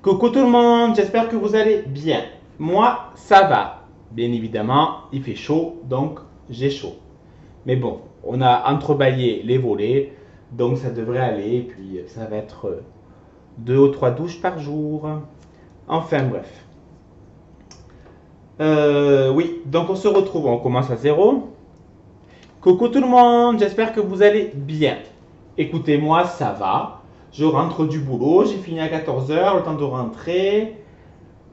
Coucou tout le monde, j'espère que vous allez bien. Moi, ça va. Bien évidemment, il fait chaud, donc j'ai chaud. Mais bon, on a entrebâillé les volets, donc ça devrait aller. Et puis, ça va être 2 ou 3 douches par jour. Enfin, bref. Oui, donc on se retrouve, on commence à zéro. Coucou tout le monde, j'espère que vous allez bien. Écoutez, moi, ça va. Je rentre du boulot, j'ai fini à 14 heures, le temps de rentrer.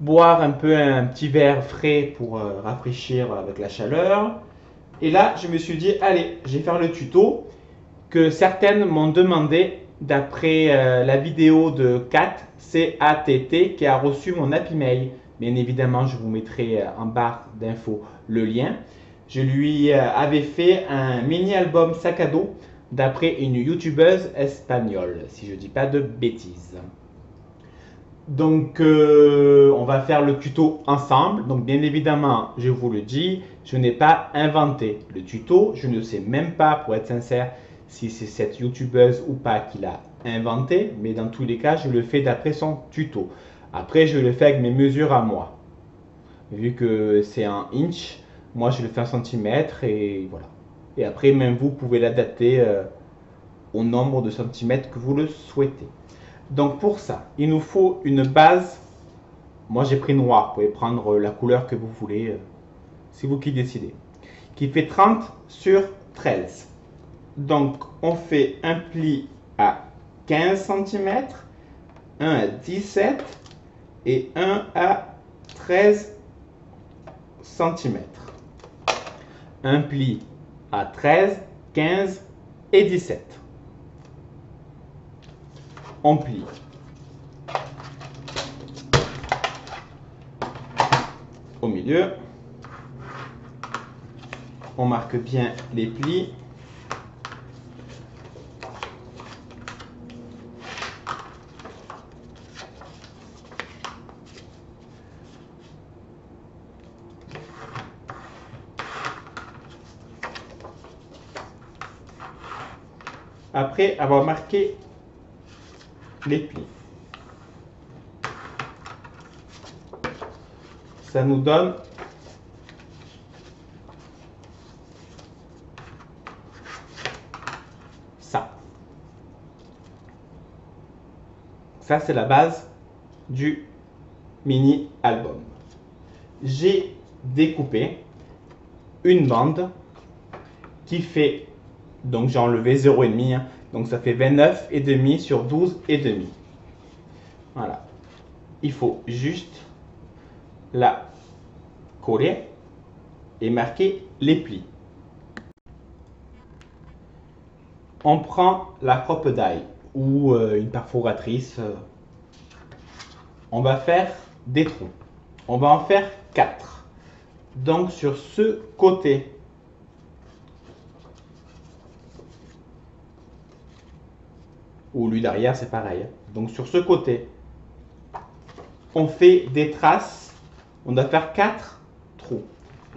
Boire un peu un petit verre frais pour rafraîchir avec la chaleur. Et là, je me suis dit, allez, je vais faire le tuto que certaines m'ont demandé d'après la vidéo de Cat, C-A-T-T, qui a reçu mon Happy Mail. Bien évidemment, je vous mettrai en barre d'infos le lien. Je lui avais fait un mini-album sac à dos d'après une youtubeuse espagnole, si je ne dis pas de bêtises. Donc, on va faire le tuto ensemble. Donc, bien évidemment, je vous le dis, je n'ai pas inventé le tuto. Je ne sais même pas, pour être sincère, si c'est cette youtubeuse ou pas qui l'a inventé. Mais dans tous les cas, je le fais d'après son tuto. Après, je le fais avec mes mesures à moi. Vu que c'est en inch, moi je le fais en centimètres et voilà. Et après, même vous pouvez l'adapter au nombre de centimètres que vous le souhaitez. Donc pour ça, il nous faut une base. Moi j'ai pris noir, vous pouvez prendre la couleur que vous voulez, c'est vous qui décidez. Qui fait 30 sur 13. Donc on fait un pli à 15 cm, un à 17 et un à 13 cm. Un pli à 13, 15 et 17. On plie. Au milieu. On marque bien les plis. Après avoir marqué les plis, ça nous donne ça. Ça, c'est la base du mini album. J'ai découpé une bande qui fait, donc j'ai enlevé 0,5, hein, donc ça fait 29,5 sur 12,5. Voilà. Il faut juste la coller et marquer les plis. On prend la crop-die ou une perforatrice. On va faire des trous. On va en faire 4. Donc sur ce côté, ou lui derrière, c'est pareil. Donc sur ce côté, on fait des traces. On doit faire 4 trous.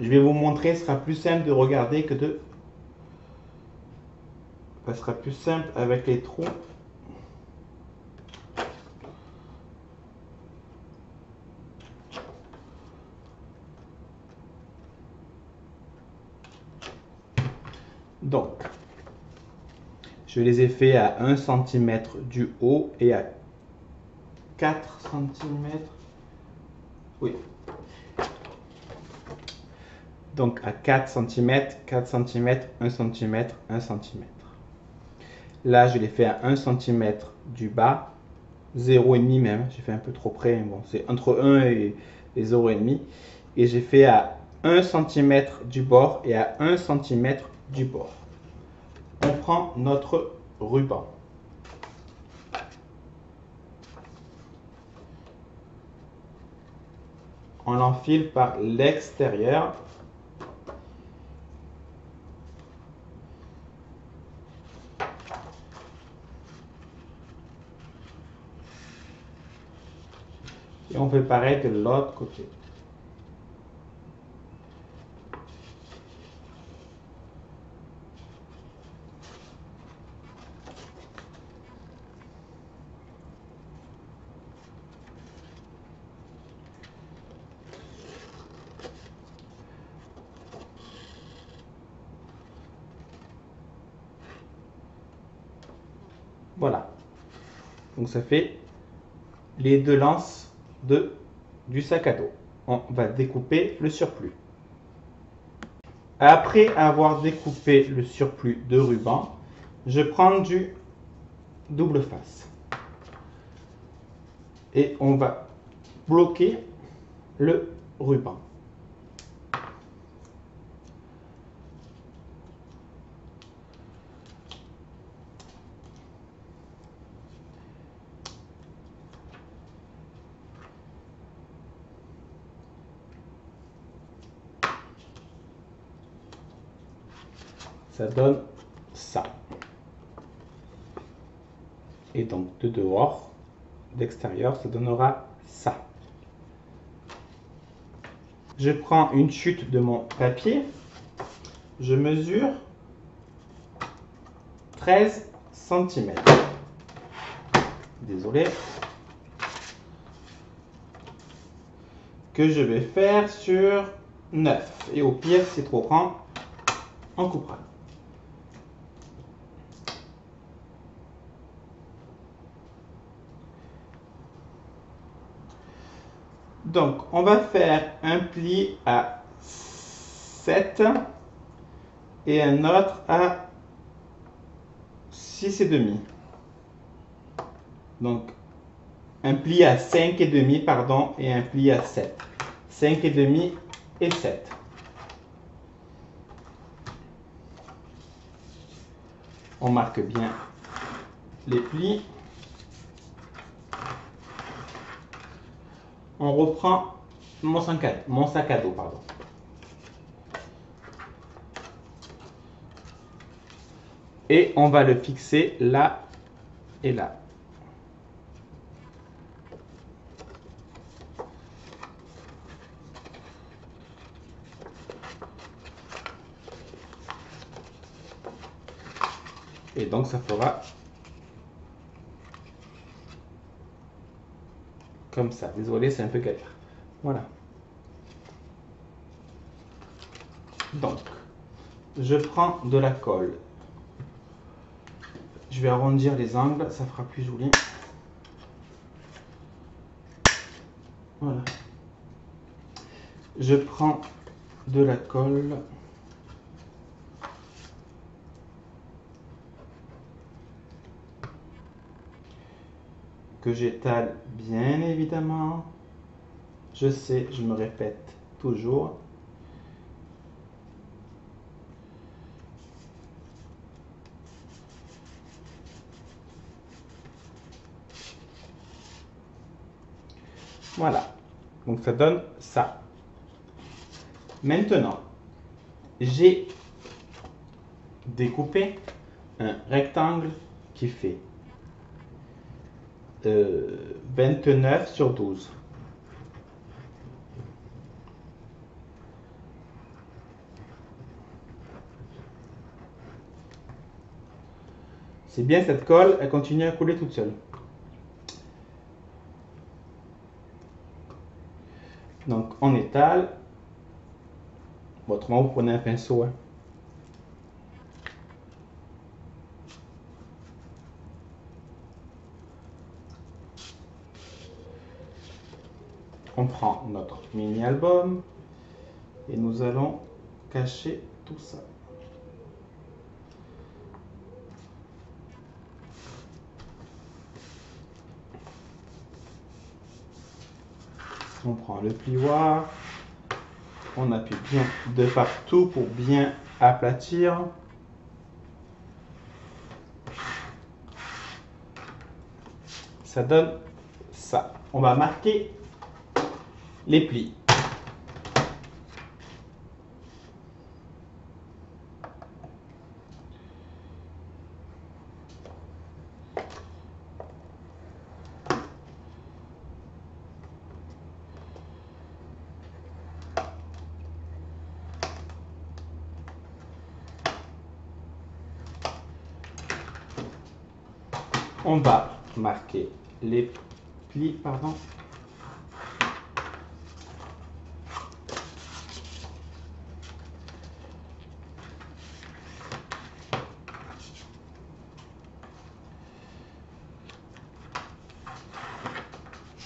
Je vais vous montrer, ce sera plus simple de regarder que de... Ça sera plus simple avec les trous. Donc, je les ai fait à 1 cm du haut et à 4 cm. Oui. Donc à 4 cm, 4 cm, 1 cm, 1 cm. Là, je l'ai fait à 1 cm du bas, 0,5 même. J'ai fait un peu trop près. Bon, c'est entre 1 et 0,5. Et j'ai fait à 1 cm du bord et à 1 cm du bord. On prend notre ruban. On l'enfile par l'extérieur. Et on fait pareil de l'autre côté. Voilà. Donc ça fait les deux lances du sac à dos. On va découper le surplus. Après avoir découpé le surplus de ruban, je prends du double face. Et on va bloquer le ruban. Ça donne ça. Et donc de dehors, d'extérieur, ça donnera ça. Je prends une chute de mon papier. Je mesure 13 cm. Désolé. Que je vais faire sur 9. Et au pire, si c'est trop grand, on coupera. Donc, on va faire un pli à 7 et un autre à 6,5. Donc, un pli à 5,5, pardon, et un pli à 7. 5,5 et 7. On marque bien les plis. On reprend mon sac à dos, pardon. Et on va le fixer là et là. Et donc ça fera comme ça. Désolé, c'est un peu galère. Voilà. Donc, je prends de la colle. Je vais arrondir les angles, ça fera plus joli. Voilà. Je prends de la colle. Que j'étale bien évidemment. Je sais, je me répète toujours. Voilà. Donc ça donne ça. Maintenant, j'ai découpé un rectangle qui fait 29 sur 12. C'est bien cette colle, elle continue à couler toute seule. Donc on étale. Bon, autrement, vous prenez un pinceau. Hein. On prend notre mini-album et nous allons cacher tout ça. On prend le plioir, on appuie bien de partout pour bien aplatir. Ça donne ça. On va marquer les plis. On va marquer les plis, pardon.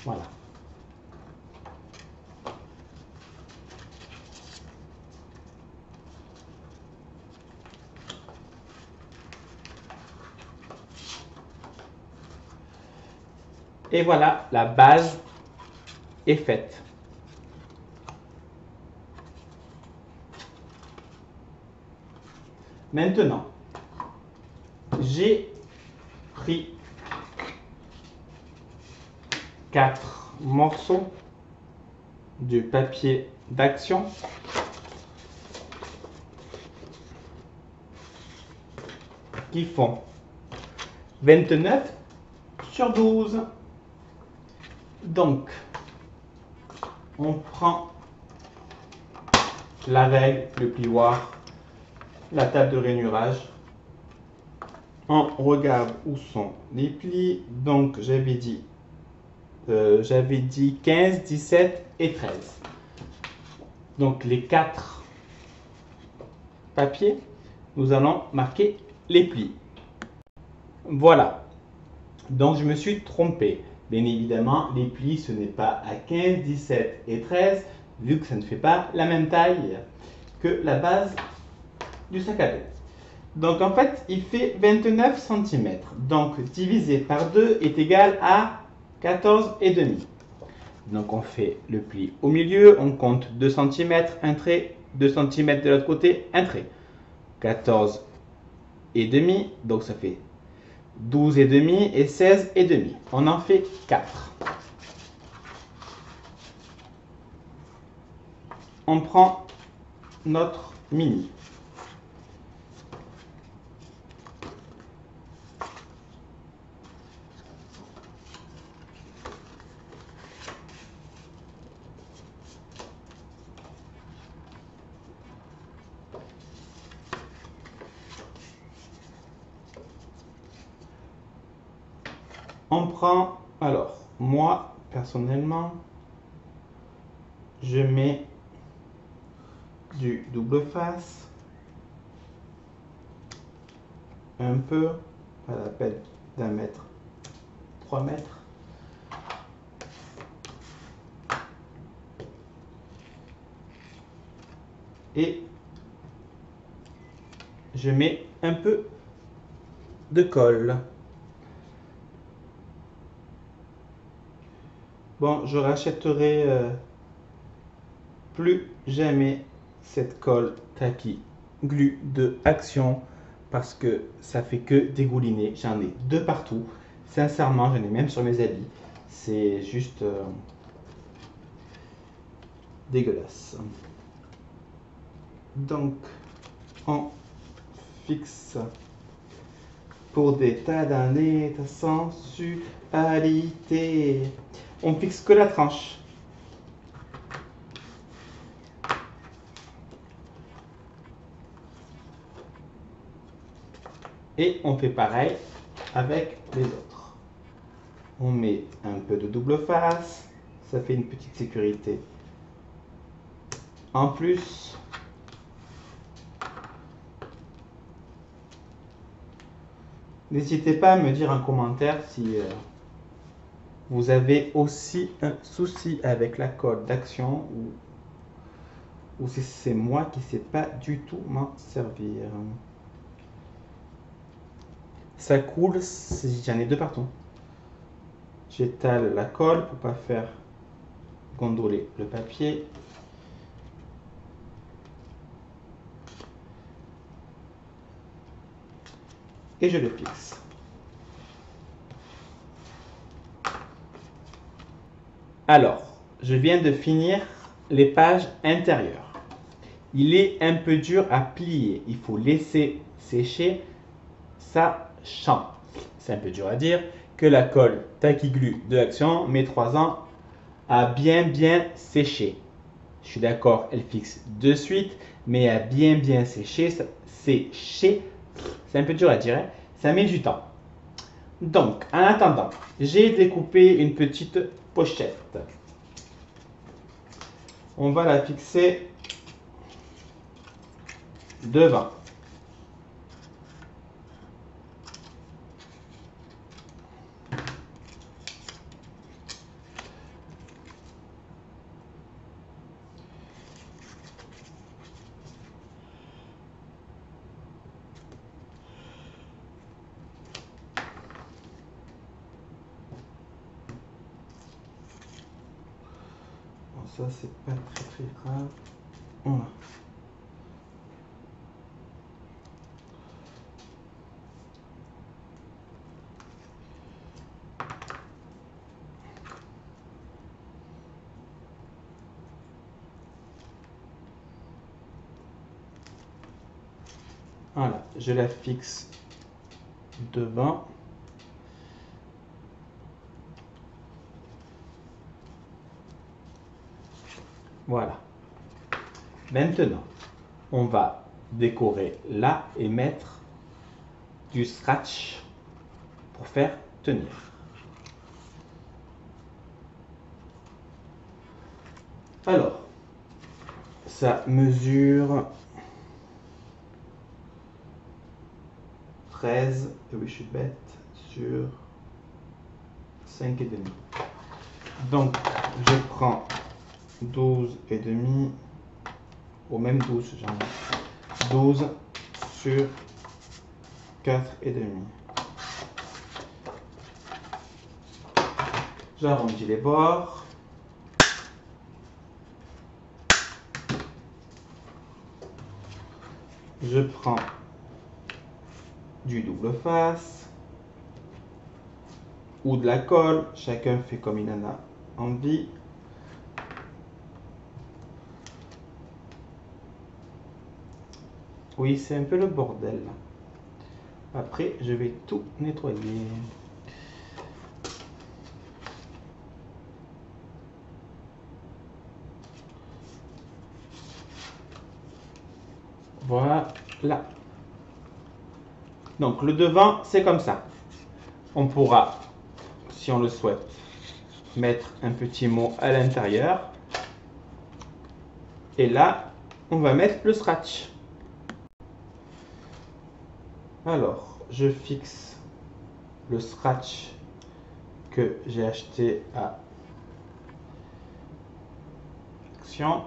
Voilà. Et voilà, la base est faite. Maintenant, j'ai pris 4 morceaux de papier d'action qui font 29 sur 12. Donc, on prend la règle, le plioir, la table de rainurage. On regarde où sont les plis. Donc, j'avais dit 15, 17 et 13. Donc, les 4 papiers, nous allons marquer les plis. Voilà. Donc, je me suis trompé. Bien évidemment, les plis, ce n'est pas à 15, 17 et 13, vu que ça ne fait pas la même taille que la base du sac à dos. Donc, en fait, il fait 29 cm. Donc, divisé par 2 est égal à 14,5. Donc, on fait le pli au milieu. On compte 2 cm, un trait, 2 cm de l'autre côté, un trait. 14,5. Donc, ça fait 12,5 et 16,5. On en fait 4. On prend notre mini. On prend, alors, moi, personnellement, je mets du double face, un peu, à la peine d'un mètre, 3 mètres. Et je mets un peu de colle. Bon, je rachèterai plus jamais cette colle Tacky Glue de Action parce que ça fait que dégouliner. J'en ai 2 partout. Sincèrement, j'en ai même sur mes habits. C'est juste dégueulasse. Donc, on fixe pour des tas d'années ta sensualité. On fixe que la tranche. Et on fait pareil avec les autres. On met un peu de double face. Ça fait une petite sécurité. En plus, n'hésitez pas à me dire en commentaire si vous avez aussi un souci avec la colle d'action ou si c'est moi qui ne sais pas du tout m'en servir. Ça coule, j'en ai 2 partout. J'étale la colle pour ne pas faire gondoler le papier. Et je le fixe. Alors, je viens de finir les pages intérieures. Il est un peu dur à plier. Il faut laisser sécher sa chambre. C'est un peu dur à dire que la colle Tacky Glue de Action met 3 ans à bien sécher. Je suis d'accord, elle fixe de suite, mais à bien sécher, c'est un peu dur à dire, hein? Ça met du temps. Donc, en attendant, j'ai découpé une petite pochette. On va la fixer devant. ça c'est pas très grave. Voilà. Voilà, je la fixe devant. Voilà. Maintenant, on va décorer là et mettre du scratch pour faire tenir. Alors, ça mesure 13, et oui je suis bête, sur 5,5. Donc, je prends 12,5, ou même 12, j'en ai 12 sur 4,5. J'arrondis les bords. Je prends du double face ou de la colle, chacun fait comme il en a envie. Oui, c'est un peu le bordel. Après, je vais tout nettoyer. Voilà. Donc le devant, c'est comme ça. On pourra, si on le souhaite, mettre un petit mot à l'intérieur. Et là, on va mettre le scratch. Alors, je fixe le scratch que j'ai acheté à Action.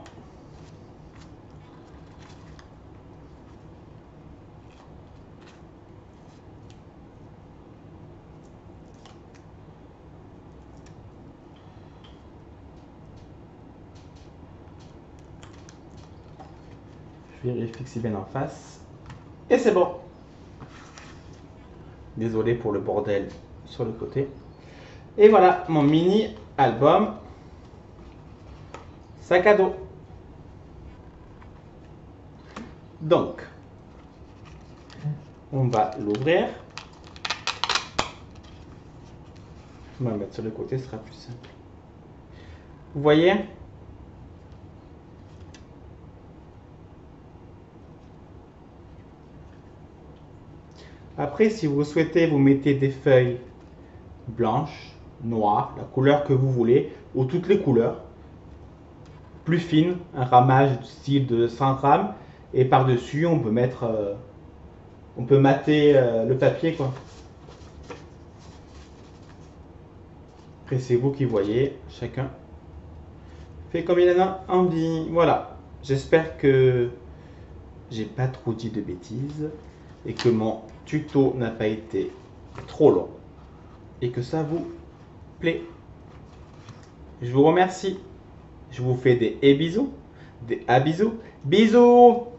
Je vérifie que c'est bien en face. Et c'est bon. Désolé pour le bordel sur le côté. Et voilà mon mini album sac à dos. Donc, on va l'ouvrir. On va le mettre sur le côté, ce sera plus simple. Vous voyez? Après, si vous souhaitez, vous mettez des feuilles blanches, noires, la couleur que vous voulez, ou toutes les couleurs, plus fines, un ramage du style de 100 grammes, et par-dessus, on peut mettre, on peut mater le papier, quoi. Après, c'est vous qui voyez, chacun fait comme il en a envie. Voilà, j'espère que j'ai pas trop dit de bêtises et que mon tuto n'a pas été trop long et que ça vous plaît. Je vous remercie. Je vous fais des bisous, des bisous. Bisous!